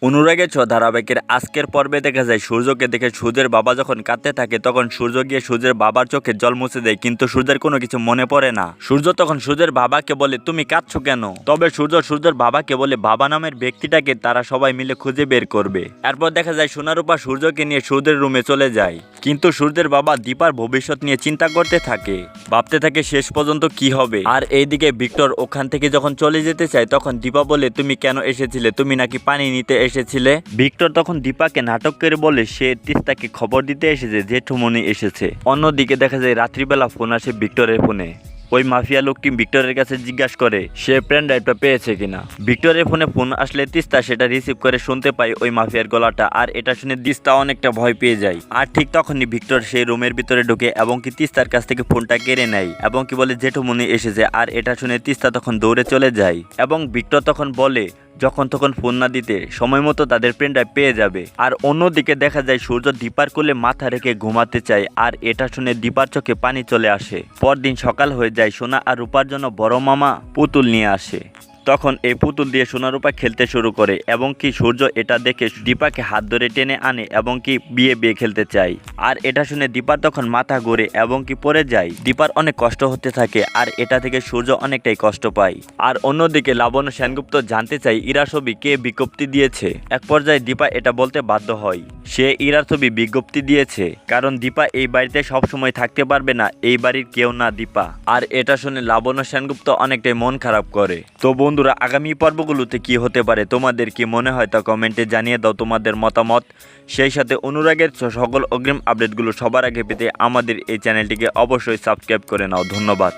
অনুরাগের ছোঁয়া ধারাবাহিকের আজকের পর্বে দেখা যায় সূর্যকে দেখে সূর্যের বাবা যখন কাঁদতে থাকে তখন সূর্য গিয়ে সূর্যের বাবার চোখে জল মুছে দেয়, কিন্তু সূর্যের কোনো কিছু মনে পড়ে না। সূর্য তখন সূর্যের বাবাকে বলে, তুমি কাঁদছো কেন? তবে সূর্য সূর্যের বাবাকে বলে বাবা নামের ব্যক্তিটাকে তারা সবাই মিলে খুঁজে বের করবে। এরপর দেখা যায় সোনারূপা সূর্যকে নিয়ে সূর্যের রুমে চলে যায়, কিন্তু সূর্যের বাবা দীপার ভবিষ্যৎ নিয়ে চিন্তা করতে থাকে, ভাবতে থাকে শেষ পর্যন্ত কি হবে। আর এইদিকে ভিক্টর ওখান থেকে যখন চলে যেতে চায় তখন দীপা বলে, তুমি কেন এসেছিলে? তুমি নাকি পানি নিতে এসেছিলে? ভিক্টর তখন দীপাকে নাটক করে বলে সে তিস্তাকে খবর দিতে এসেছে জেঠুমনি এসেছে। অন্যদিকে দেখা যায় রাত্রিবেলা ফোন আসে ভিক্টরের ফোনে। ওই মাফিয়া লোকটি ভিক্টরের কাছে জিজ্ঞাসা করে সে পেন ড্রাইভটা পেয়েছে কিনা। ভিক্টরের ফোন আসলে তিস্তা সেটা রিসিভ করে শুনতে পায় ওই মাফিয়ার গলাটা, আর এটা শুনে তিস্তা অনেকটা ভয় পেয়ে যায়। আর ঠিক তখনই ভিক্টর সেই রুমের ভিতরে ঢুকে এবং কি তিস্তার কাছ থেকে ফোনটা কেড়ে নেয় এবং কি বলে জেঠুমনি এসেছে। আর এটা শুনে তিস্তা তখন দৌড়ে চলে যায় এবং ভিক্টর তখন বলে যখন তখন ফোন না দিতে সময় মতো তাদের পেন ড্রাইভ পেয়ে যাবে। আর অন্যদিকে দেখা যায় সূর্য দীপার কোলে মাথা রেখে ঘুমাতে চায়, আর এটা শুনে দীপার চোখে পানি চলে আসে। পরদিন সকাল হয়ে যায়, সোনা আর রূপার জন্য বড় মামা পুতুল নিয়ে আসে। তখন এই পুতুল দিয়ে সোনারূপা খেলতে শুরু করে এবং কি সূর্য এটা দেখে দীপাকে হাত ধরে টেনে আনে এবং কি বিয়ে খেলতে চায়। আর এটা শুনে দীপার তখন মাথা ঘুরে এবং কি পড়ে যায়। দীপার অনেক কষ্ট হতে থাকে আর এটা থেকে সূর্য অনেকটাই কষ্ট পায়। আর অন্যদিকে লাবণ্য সেনগুপ্ত জানতে চায় ইরা ছবি কে বিজ্ঞপ্তি দিয়েছে। এক পর্যায়ে দীপা এটা বলতে বাধ্য হয় সে ইরার ছবি বিজ্ঞপ্তি দিয়েছে, কারণ দীপা এই বাড়িতে সব সময় থাকতে পারবে না, এই বাড়ির কেউ না দীপা। আর এটা শুনে লাবণ্য সেনগুপ্ত অনেকটাই মন খারাপ করে। তো বন্ধুরা, আগামী পর্বগুলোতে কি হতে পারে তোমাদের কি মনে হয় তা কমেন্টে জানিয়ে দাও তোমাদের মতামত। সেই সাথে অনুরাগের সকল অগ্রিম আপডেটগুলো সবার আগে পেতে আমাদের এই চ্যানেলটিকে অবশ্যই সাবস্ক্রাইব করে নাও। ধন্যবাদ।